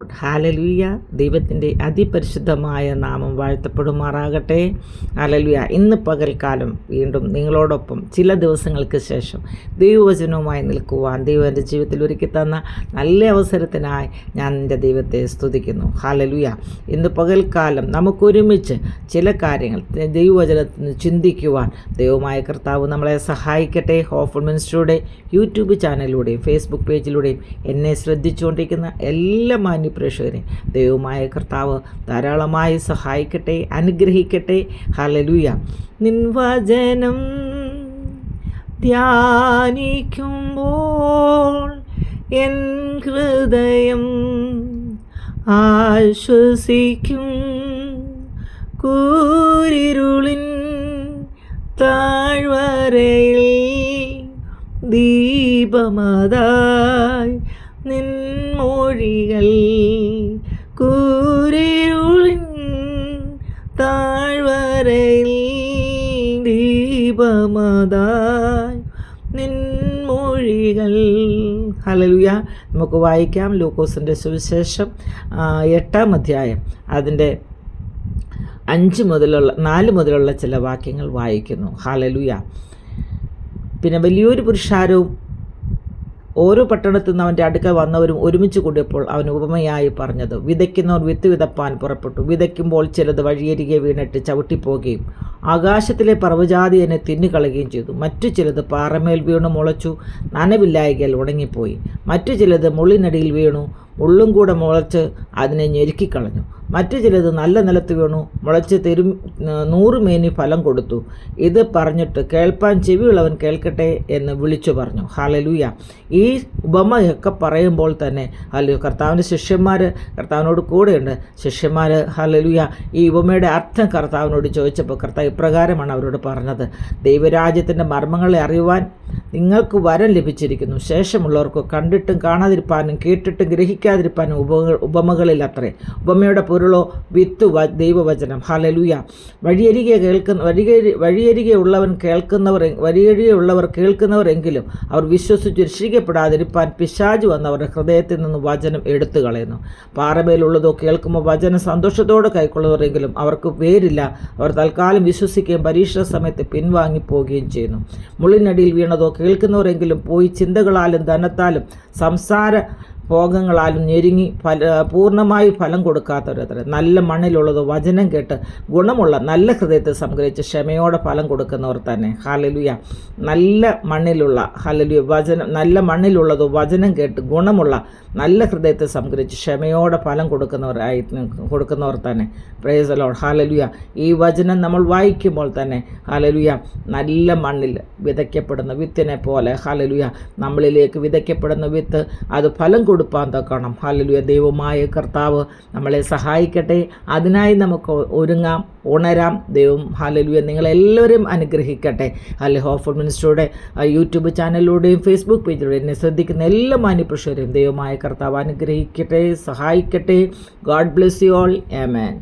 Hallelujah. ദൈവത്തിൻ്റെ അതിപരിശുദ്ധമായ നാമം വാഴ്ത്തപ്പെടുമാറാകട്ടെ. ഹല്ലേലൂയ. ഇന്ന് പകൽക്കാലം വീണ്ടും നിങ്ങളോടൊപ്പം ചില ദിവസങ്ങൾക്ക് ശേഷം ദൈവവചനവുമായി നിൽക്കുവാൻ ദൈവം എൻ്റെ ജീവിതത്തിൽ ഒരുക്കി തന്ന നല്ല അവസരത്തിനായി ഞാൻ എൻ്റെ ദൈവത്തെ സ്തുതിക്കുന്നു. ഹല്ലേലൂയ. ഇന്ന് പകൽക്കാലം നമുക്കൊരുമിച്ച് ചില കാര്യങ്ങൾ ദൈവവചനത്തിൽ ചിന്തിക്കുവാൻ ദൈവമായ കർത്താവ് നമ്മളെ സഹായിക്കട്ടെ. ഹോപ്പ്ഫുൾ മിനിസ്ട്രിയുടെ യൂട്യൂബ് ചാനലിലൂടെയും ഫേസ്ബുക്ക് പേജിലൂടെയും എന്നെ ശ്രദ്ധിച്ചുകൊണ്ടിരിക്കുന്ന എല്ലാ പ്രേക്ഷകരെ ദൈവമായ കർത്താവ് ധാരാളമായി സഹായിക്കട്ടെ, അനുഗ്രഹിക്കട്ടെ. ഹല്ലേലൂയ. നിൻ വചനം ധ്യാനിക്കുമ്പോൾ എൻ ഹൃദയം ആശ്വസിക്കും. കൂരിരുളിൻ താഴ്വരയിൽ ദീപമതായി നിൻ മൊഴികൾ. കൂരിരുളിൻ താഴ്വരയിൽ ദീപമതായി നിൻ മൊഴികൾ. ഹല്ലേലൂയ. നമുക്ക് വായിക്കാം ലൂക്കോസിൻ്റെ സുവിശേഷം 8-ാം അധ്യായം അതിൻ്റെ 4 മുതലുള്ള ചില വാക്യങ്ങൾ വായിക്കുന്നു. ഹല്ലേലൂയ. പിന്നെ വലിയൊരു പുരുഷാരവും ഓരോ പട്ടണത്തു നിന്ന് അവൻ്റെ അടുക്കൽ വന്നവരും ഒരുമിച്ച് കൂടിയപ്പോൾ അവൻ ഉപമയായി പറഞ്ഞത്, വിതയ്ക്കുന്നവർ വിത്ത് വിതപ്പാൻ പുറപ്പെട്ടു. വിതയ്ക്കുമ്പോൾ ചിലത് വഴിയരികെ വീണിട്ട് ചവിട്ടിപ്പോകുകയും ആകാശത്തിലെ പർവ്വജാതി എന്നെ തിന്നുകളയുകയും ചെയ്തു. മറ്റു ചിലത് പാറമേൽ വീണു മുളച്ചു, നനവില്ലായകയാൽ ഉണങ്ങിപ്പോയി. മറ്റു ചിലത് മുള്ളിനടിയിൽ വീണു, മുള്ളും കൂടെ മുളച്ച് അതിനെ ഞെരുക്കിക്കളഞ്ഞു. മറ്റു ചിലത് നല്ല നിലത്ത് വീണു, മുളച്ച് 100 മേനി ഫലം കൊടുത്തു. ഇത് പറഞ്ഞിട്ട് കേൾപ്പാൻ ചെവിയുള്ളവൻ കേൾക്കട്ടെ എന്ന് വിളിച്ചു പറഞ്ഞു. ഹല്ലേലൂയ. ഈ ഉപമയൊക്കെ പറയുമ്പോൾ തന്നെ കർത്താവിൻ്റെ ശിഷ്യന്മാർ കർത്താവിനോട് കൂടെയുണ്ട്. ശിഷ്യന്മാർ ഹല്ലേലൂയ ഈ ഉപമയുടെ അർത്ഥം കർത്താവിനോട് ചോദിച്ചപ്പോൾ കർത്താവ് ഇപ്രകാരമാണ് അവരോട് പറഞ്ഞത്, ദൈവരാജ്യത്തിൻ്റെ മർമ്മങ്ങളെ അറിയുവാൻ നിങ്ങൾക്ക് വരം ലഭിച്ചിരിക്കുന്നു. ശേഷമുള്ളവർക്ക് കണ്ടിട്ടും കാണാതിരിപ്പാനും കേട്ടിട്ടും ഗ്രഹിക്കാതിരിപ്പാനും ഉപമകളിൽ അത്രേ. ഉപമയുടെ പൊരുളോ വിത്ത് ദൈവവചനം. ഹല്ലേലൂയ. വഴിയരികെ ഉള്ളവർ കേൾക്കുന്നവരെങ്കിലും അവർ വിശ്വസിച്ച് രക്ഷിക്കപ്പെടാതിരിപ്പാൻ പിശാച് വന്ന് അവരുടെ ഹൃദയത്തിൽ നിന്ന് വചനം എടുത്തു കളയുന്നു. പാറമേലുള്ളതോ കേൾക്കുമ്പോൾ വചനം സന്തോഷത്തോടെ കൈക്കൊള്ളുന്നവരെങ്കിലും അവർക്ക് വേരില്ല. അവർ തൽക്കാലം വിശ്വസിക്കുകയും പരീക്ഷ സമയത്ത് പിൻവാങ്ങിപ്പോവുകയും ചെയ്യുന്നു. മുള്ളിനടിയിൽ വീണതോ കേൾക്കുന്നവരെങ്കിലും പോയി ചിന്തകളാലും ധനത്താലും സംസാര ഭോഗങ്ങളാലും ഞെരുങ്ങി പൂർണ്ണമായി ഫലം കൊടുക്കാത്തവരത്ര. നല്ല മണ്ണിലുള്ളതോ വചനം കേട്ട് ഗുണമുള്ള നല്ല ഹൃദയത്തെ സംഗ്രഹിച്ച് ക്ഷമയോടെ ഫലം കൊടുക്കുന്നവർ തന്നെ. ഹല്ലേലൂയ. നല്ല മണ്ണിലുള്ളതോ വചനം കേട്ട് ഗുണമുള്ള നല്ല ഹൃദയത്തെ സംഗ്രഹിച്ച് ക്ഷമയോടെ ഫലം കൊടുക്കുന്നവർ തന്നെ. Praise the Lord. ഹല്ലേലൂയ. ഈ വചനം നമ്മൾ വായിക്കുമ്പോൾ തന്നെ ഹല്ലേലൂയ നല്ല മണ്ണിൽ വിതയ്ക്കപ്പെടുന്ന വിത്തിനെ പോലെ ഹല്ലേലൂയ നമ്മളിലേക്ക് വിതയ്ക്കപ്പെടുന്ന വിത്ത് അത് ഫലം കൊടുപ്പാൻ തക്കണം. ഹല്ലേലൂയ. ദൈവമായ കർത്താവ് നമ്മളെ സഹായിക്കട്ടെ. അതിനായി നമുക്ക് ഒരുങ്ങാം, ഉണരാം. ദൈവം ഹല്ലേലൂയ നിങ്ങളെല്ലാവരും അനുഗ്രഹിക്കട്ടെ. ഹോപ്പ്ഫുൾ മിനിസ്ട്രിയുടെ യൂട്യൂബ് ചാനലിലൂടെയും ഫേസ്ബുക്ക് പേജിലൂടെയും എന്നെ ശ്രദ്ധിക്കുന്ന എല്ലാ മാന്യപുരുഷരെയും ദൈവമായ കർത്താവ് അനുഗ്രഹിക്കട്ടെ, സഹായിക്കട്ടെ. God bless you all. Amen.